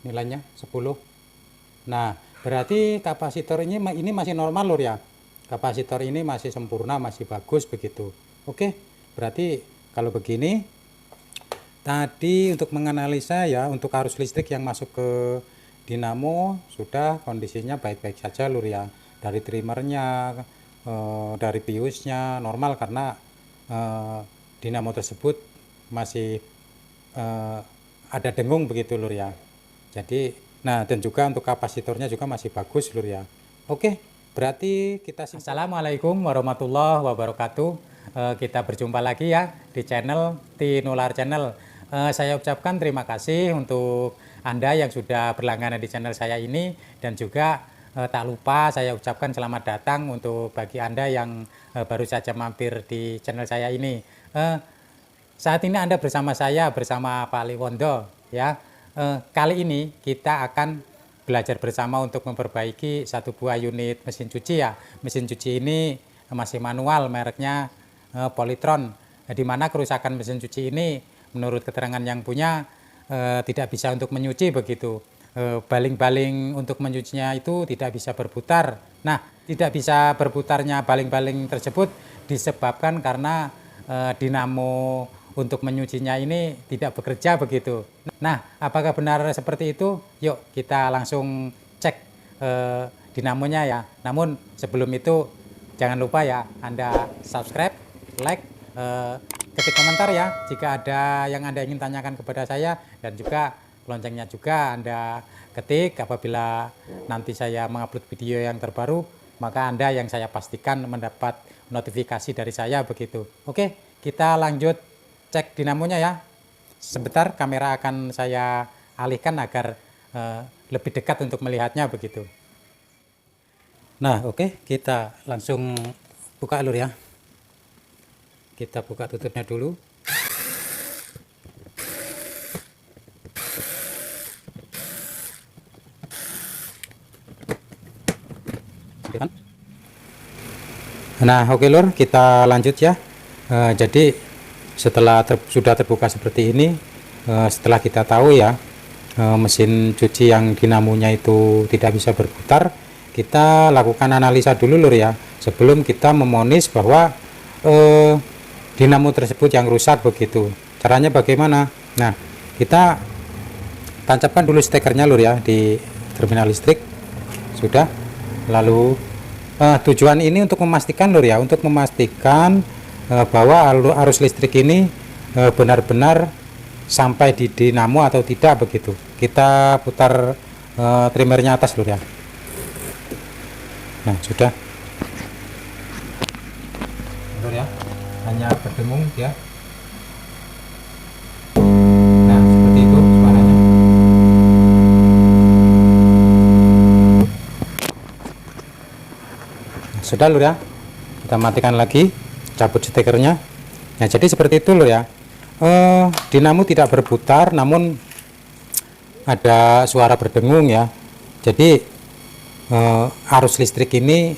nilainya 10. Nah, berarti kapasitor ini masih normal lur ya. Kapasitor ini masih sempurna, masih bagus begitu. Oke, berarti kalau begini tadi untuk menganalisa ya, untuk arus listrik yang masuk ke dinamo sudah kondisinya baik-baik saja lur ya. Dari trimmernya, dari biusnya normal karena dinamo tersebut masih ada dengung begitu lur ya. Jadi, nah dan juga untuk kapasitornya juga masih bagus lur ya. Oke, berarti kita Assalamualaikum warahmatullahi wabarakatuh. Kita berjumpa lagi ya di channel Tinular Channel. Saya ucapkan terima kasih untuk Anda yang sudah berlangganan di channel saya ini, dan juga tak lupa saya ucapkan selamat datang untuk bagi Anda yang baru saja mampir di channel saya ini. Saat ini Anda bersama saya, bersama Pak Liwondo ya. Kali ini kita akan belajar bersama untuk memperbaiki satu buah unit mesin cuci ya. Mesin cuci ini masih manual, mereknya Polytron, di mana kerusakan mesin cuci ini menurut keterangan yang punya tidak bisa untuk menyuci begitu. Baling-baling untuk menyucinya itu tidak bisa berputar. Nah, tidak bisa berputarnya baling-baling tersebut disebabkan karena dinamo untuk menyucinya ini tidak bekerja begitu. Nah, apakah benar seperti itu? Yuk kita langsung cek dinamonya ya. Namun sebelum itu jangan lupa ya Anda subscribe, like, ketik komentar ya jika ada yang Anda ingin tanyakan kepada saya, dan juga loncengnya juga Anda ketik apabila nanti saya mengupload video yang terbaru, maka Anda yang saya pastikan mendapat notifikasi dari saya begitu. Oke, kita lanjut cek dinamonya ya. Sebentar kamera akan saya alihkan agar lebih dekat untuk melihatnya begitu. Nah, oke, kita langsung buka lur ya. Kita buka tutupnya dulu. Nah, oke lur, kita lanjut ya. Jadi setelah sudah terbuka seperti ini, setelah kita tahu ya mesin cuci yang dinamonya itu tidak bisa berputar, kita lakukan analisa dulu lur ya, sebelum kita memonis bahwa dinamo tersebut yang rusak begitu. Caranya bagaimana? Nah, kita tancapkan dulu stekernya lur ya di terminal listrik. Sudah. Lalu tujuan ini untuk memastikan lur ya, untuk memastikan bahwa arus listrik ini benar-benar sampai di dinamo atau tidak begitu. Kita putar trimmernya atas lur ya. Nah, sudah lur ya, hanya berdengung ya. Nah, seperti itu suaranya. Nah, sudah lur ya, kita matikan lagi, cabut stekernya. Nah, jadi seperti itu loh ya. Dinamo tidak berputar, namun ada suara berdengung ya. Jadi arus listrik ini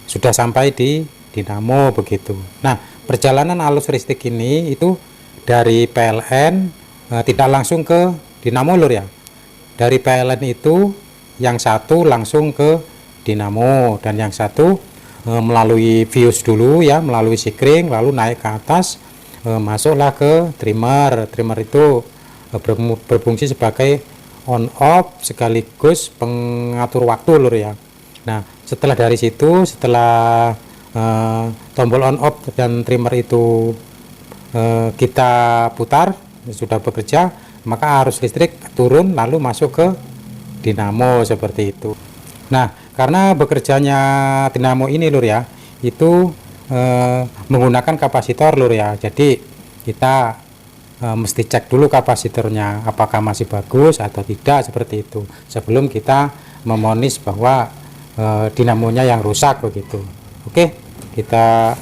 sudah sampai di dinamo begitu. Nah, perjalanan arus listrik ini itu dari PLN tidak langsung ke dinamo lur ya. Dari PLN itu yang satu langsung ke dinamo, dan yang satu melalui fuse dulu ya, melalui sikring, lalu naik ke atas, masuklah ke trimmer. Trimmer itu berfungsi sebagai on off sekaligus pengatur waktu lur ya. Nah, setelah dari situ, setelah tombol on off dan trimmer itu kita putar sudah bekerja, maka arus listrik turun lalu masuk ke dinamo seperti itu. Nah, karena bekerjanya dinamo ini lur ya, itu menggunakan kapasitor lur ya. Jadi kita mesti cek dulu kapasitornya apakah masih bagus atau tidak seperti itu, sebelum kita memonis bahwa dinamonya yang rusak begitu. Oke, kita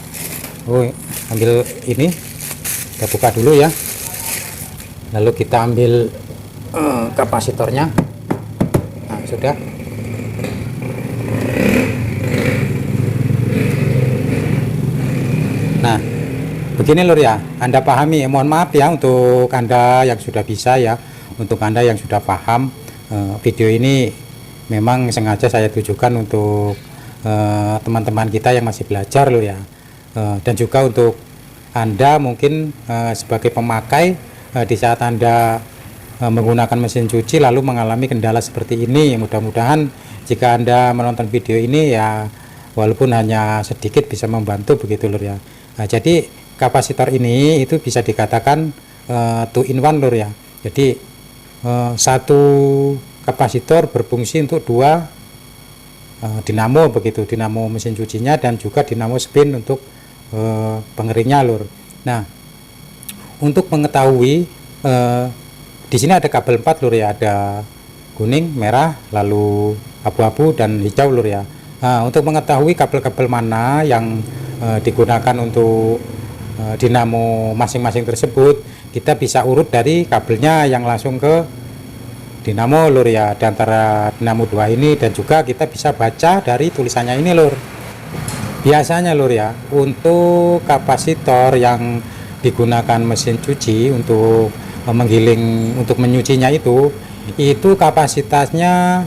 ambil ini, kita buka dulu ya, lalu kita ambil kapasitornya. Nah, sudah. Nah, begini lur ya, Anda pahami, mohon maaf ya untuk Anda yang sudah bisa ya, untuk Anda yang sudah paham, video ini memang sengaja saya tujukan untuk teman-teman kita yang masih belajar lur ya, dan juga untuk Anda mungkin sebagai pemakai di saat Anda menggunakan mesin cuci lalu mengalami kendala seperti ini. Mudah-mudahan jika Anda menonton video ini ya walaupun hanya sedikit bisa membantu begitu lur ya. Jadi kapasitor ini itu bisa dikatakan 2 in 1 lur ya. Jadi satu kapasitor berfungsi untuk 2 dinamo begitu, dinamo mesin cucinya dan juga dinamo spin untuk pengeringnya lur. Nah, untuk mengetahui di sini ada kabel 4 lur ya, ada kuning, merah, lalu abu-abu dan hijau lur ya. Nah, untuk mengetahui kabel-kabel mana yang digunakan untuk dinamo masing-masing tersebut, kita bisa urut dari kabelnya yang langsung ke dinamo lur ya, di antara dinamo 2 ini, dan juga kita bisa baca dari tulisannya ini lur. Biasanya lur ya, untuk kapasitor yang digunakan mesin cuci untuk menggiling, untuk menyucinya itu kapasitasnya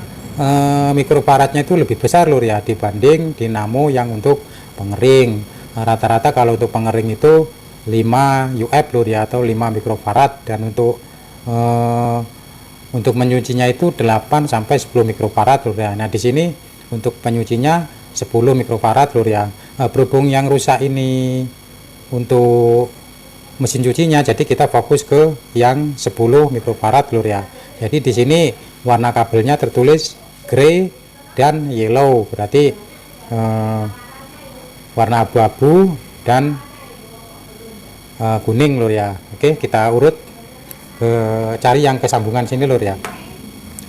mikrofaradnya itu lebih besar lur ya dibanding dinamo yang untuk pengering. Rata-rata kalau untuk pengering itu 5 UF lur ya, atau 5 mikrofarad, dan untuk menyucinya itu 8 sampai 10 mikrofarad lur ya. Nah, di sini untuk penyucinya 10 mikrofarad lur ya. Berhubung yang rusak ini untuk mesin cucinya, jadi kita fokus ke yang 10 mikrofarad lur ya. Jadi di sini warna kabelnya tertulis grey dan yellow, berarti warna abu-abu dan kuning lur ya. Oke, kita urut cari yang kesambungan sini lur ya.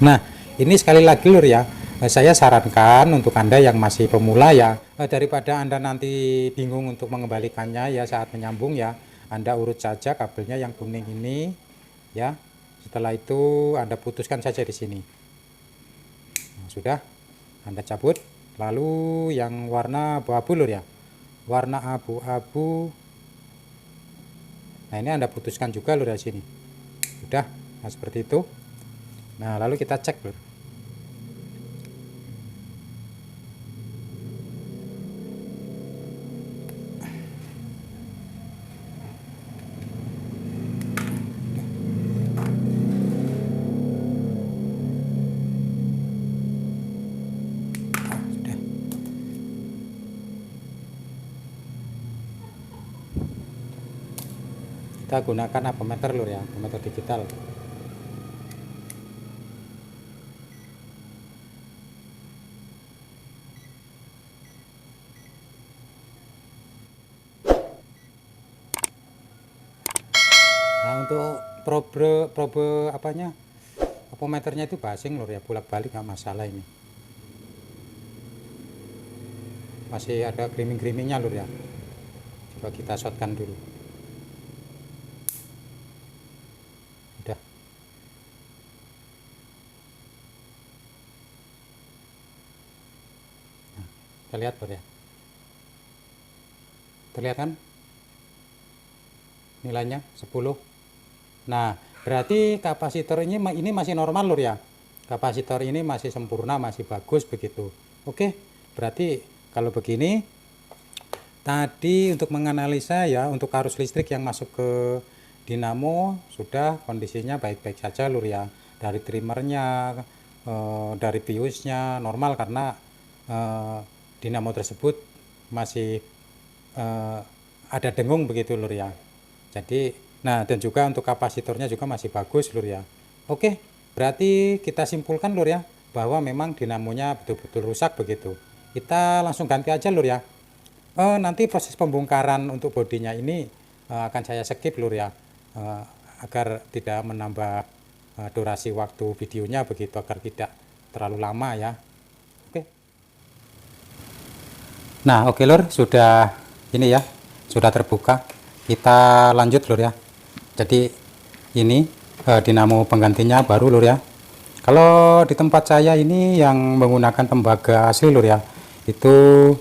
Nah, ini sekali lagi lur ya, saya sarankan untuk Anda yang masih pemula ya, daripada Anda nanti bingung untuk mengembalikannya ya saat menyambung ya, Anda urut saja kabelnya yang kuning ini ya. Setelah itu Anda putuskan saja di sini. Nah, sudah Anda cabut. Lalu yang warna abu-abu lur ya, warna abu-abu, nah ini Anda putuskan juga lur di sini. Sudah, nah seperti itu. Nah, lalu kita cek lur. Kita gunakan ampermeter lur ya, ampermeter digital. Nah, untuk probe apanya, ampermeternya itu basing lur ya, bolak-balik nggak masalah ini. Masih ada gerimis-gerimingnya lur ya. Coba kita shotkan dulu. Terlihat lur ya, terlihat kan nilainya 10. Nah, berarti kapasitor ini masih normal lur ya, kapasitor ini masih sempurna, masih bagus begitu. Oke, berarti kalau begini tadi untuk menganalisa ya, untuk arus listrik yang masuk ke dinamo sudah kondisinya baik-baik saja lur ya, dari trimmernya, dari biusnya normal karena dinamo tersebut masih ada dengung begitu lur ya. Jadi nah, dan juga untuk kapasitornya juga masih bagus lur ya. Oke, berarti kita simpulkan lur ya bahwa memang dinamonya betul-betul rusak begitu. Kita langsung ganti aja lur ya. Nanti proses pembongkaran untuk bodinya ini akan saya skip lur ya, agar tidak menambah durasi waktu videonya begitu, agar tidak terlalu lama ya. Nah, oke lur, sudah ini ya, sudah terbuka. Kita lanjut lur ya. Jadi ini dinamo penggantinya baru lur ya. Kalau di tempat saya ini yang menggunakan tembaga asli lur ya, itu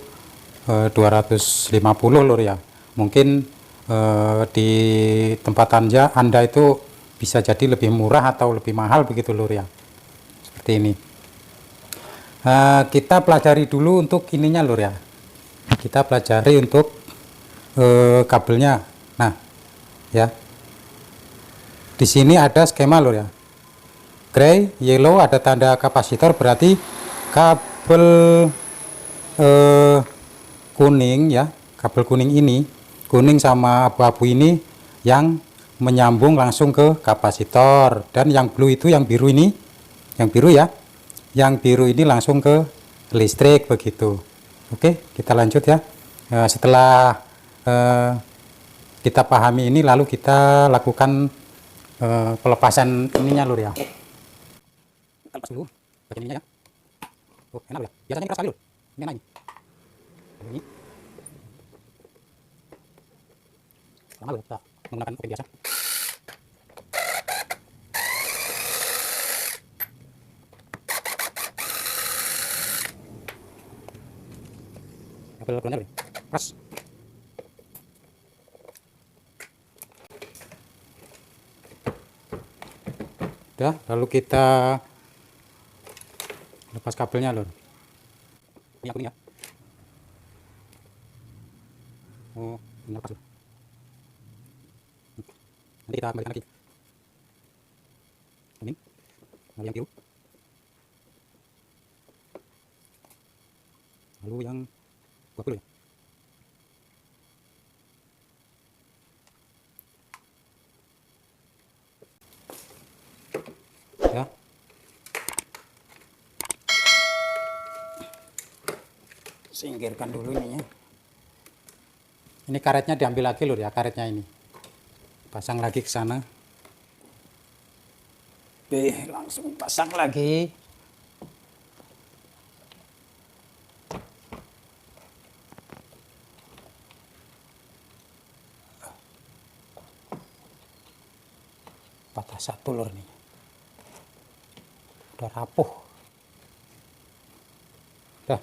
250 lur ya. Mungkin di tempat Anda itu bisa jadi lebih murah atau lebih mahal begitu lur ya, seperti ini. Kita pelajari dulu untuk ininya lur ya, kita pelajari untuk kabelnya. Nah ya, di sini ada skema lur ya, gray, yellow, ada tanda kapasitor, berarti kabel kuning ya, kabel kuning ini, kuning sama abu-abu ini yang menyambung langsung ke kapasitor, dan yang blue itu, yang biru ini, yang biru ya, yang biru ini langsung ke listrik begitu. Oke, kita lanjut ya. Setelah kita pahami ini, lalu kita lakukan pelepasan ininya lur ya. Lepas dulu bagian ininya ya. Oh, enak lur ya, biasanya keras sekali lur, ini enak ini. Lama lur kita menggunakan obeng biasa. Kabel groundnya lur ya, keras. Udah, lalu kita lepas kabelnya lur. Ini aku nih ya. Oh, ini lepas lur. Nanti kita kembalikan lagi. Ini, lalu yang biru. Lalu yang 20 ya. Ya. Singkirkan dulu ininya. Ini karetnya diambil lagi lur ya, karetnya ini. Pasang lagi ke sana. Oke, langsung pasang lagi. Patah satu lur nih. Udah rapuh. Udah.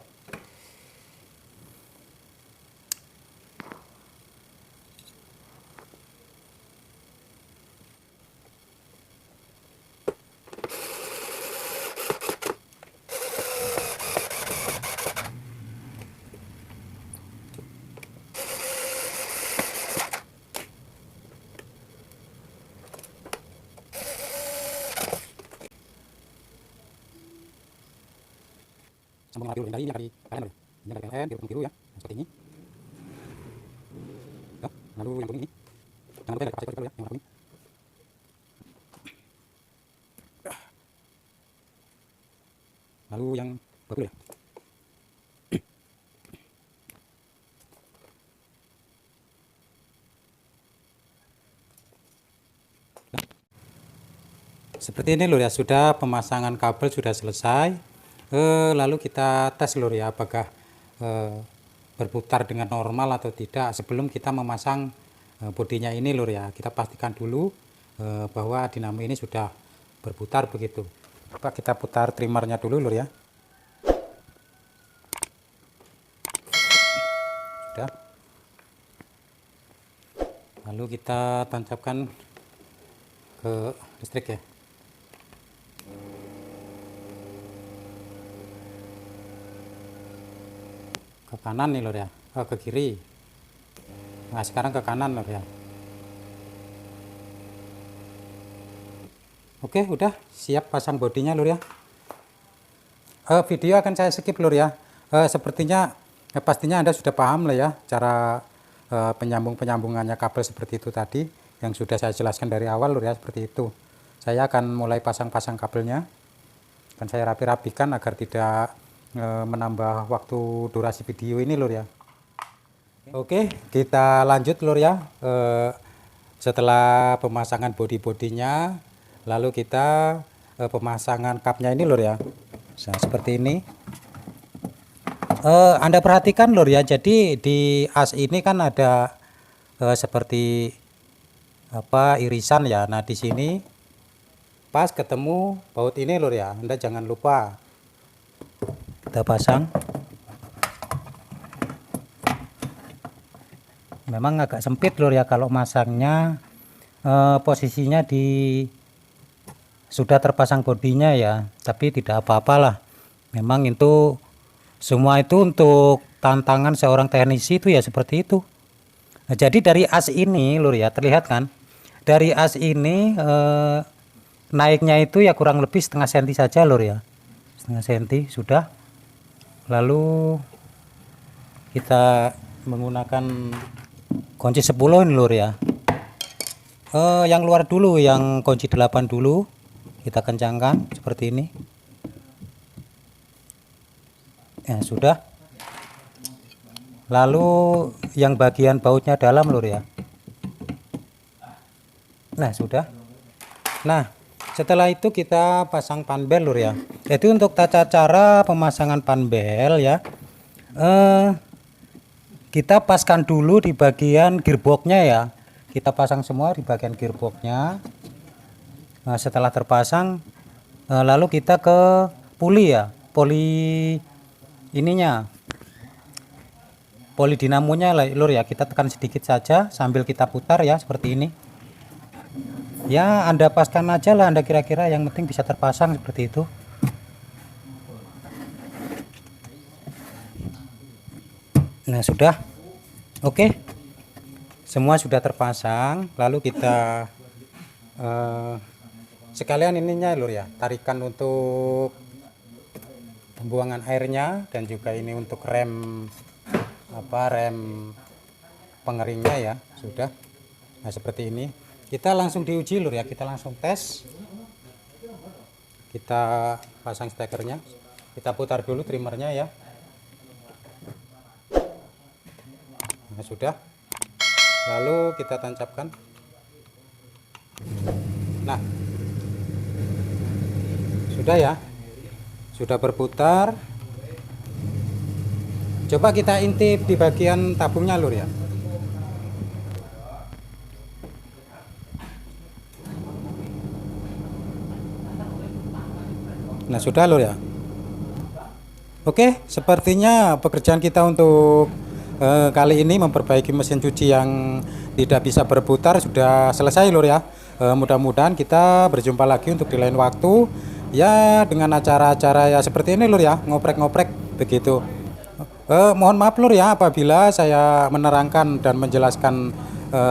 Sambung lagi dulu, ini dari kalian ini dari kalian biru ya, nah, seperti ini. Ya, lalu yang kuning ini, jangan lupa dari kapasitor dulu ya, yang warna kuning. Lalu yang 20 ya. Seperti ini lur ya, sudah pemasangan kabel sudah selesai. Lalu kita tes lur ya, apakah berputar dengan normal atau tidak. Sebelum kita memasang bodinya ini lur ya, kita pastikan dulu bahwa dinamo ini sudah berputar begitu. Coba kita putar trimmernya dulu lur ya. Sudah. Lalu kita tancapkan ke listrik ya. Ke kanan nih lur ya, ke kiri. Nah sekarang ke kanan lur ya. Oke, udah siap pasang bodinya lur ya. Video akan saya skip lur ya. Sepertinya pastinya Anda sudah paham lah ya cara penyambungannya kabel seperti itu tadi yang sudah saya jelaskan dari awal lur ya, seperti itu. Saya akan mulai pasang-pasang kabelnya. Akan saya rapi-rapikan agar tidak menambah waktu durasi video ini lur ya. Oke, kita lanjut lur ya. Setelah pemasangan bodinya, lalu kita pemasangan kapnya ini lur ya. Nah, seperti ini. Anda perhatikan lur ya, jadi di as ini kan ada seperti apa irisan ya. Nah di sini pas ketemu baut ini lur ya, Anda jangan lupa kita pasang. Memang agak sempit lur ya kalau masangnya posisinya sudah terpasang bodinya ya, tapi tidak apa-apalah. Memang itu semua itu untuk tantangan seorang teknisi itu ya seperti itu. Nah, jadi dari as ini lur ya, terlihat kan? Dari as ini naiknya itu ya kurang lebih setengah senti saja lur ya. Setengah senti sudah. Lalu kita menggunakan kunci 10 ini lur ya. Yang luar dulu, yang kunci 8 dulu kita kencangkan seperti ini ya sudah. Lalu yang bagian bautnya dalam lur ya. Nah sudah. Nah setelah itu kita pasang panbel lur ya. Jadi untuk tata cara pemasangan panbel ya, kita paskan dulu di bagian gearboxnya ya. Kita pasang semua di bagian gearboxnya. Nah, setelah terpasang, lalu kita ke puli ya, poli ininya, poli dinamonya lur ya. Kita tekan sedikit saja sambil kita putar ya seperti ini. Ya Anda paskan aja lah, Anda kira-kira, yang penting bisa terpasang seperti itu. Nah sudah, oke, semua sudah terpasang. Lalu kita sekalian ininya lur ya, tarikan untuk pembuangan airnya dan juga ini untuk rem pengeringnya ya sudah. Nah seperti ini kita langsung diuji lur ya, kita langsung tes. Kita pasang stekernya, kita putar dulu trimmernya ya. Nah sudah, lalu kita tancapkan. Nah sudah ya, sudah berputar. Coba kita intip di bagian tabungnya lur ya. Nah sudah lur ya. Oke, sepertinya pekerjaan kita untuk kali ini memperbaiki mesin cuci yang tidak bisa berputar sudah selesai lur ya. Mudah-mudahan kita berjumpa lagi untuk di lain waktu ya, dengan acara-acara ya seperti ini lur ya, ngoprek-ngoprek begitu. Mohon maaf lur ya apabila saya menerangkan dan menjelaskan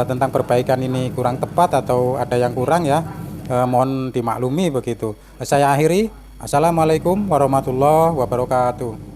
tentang perbaikan ini kurang tepat atau ada yang kurang ya, mohon dimaklumi begitu. Saya akhiri. Assalamualaikum warahmatullahi wabarakatuh.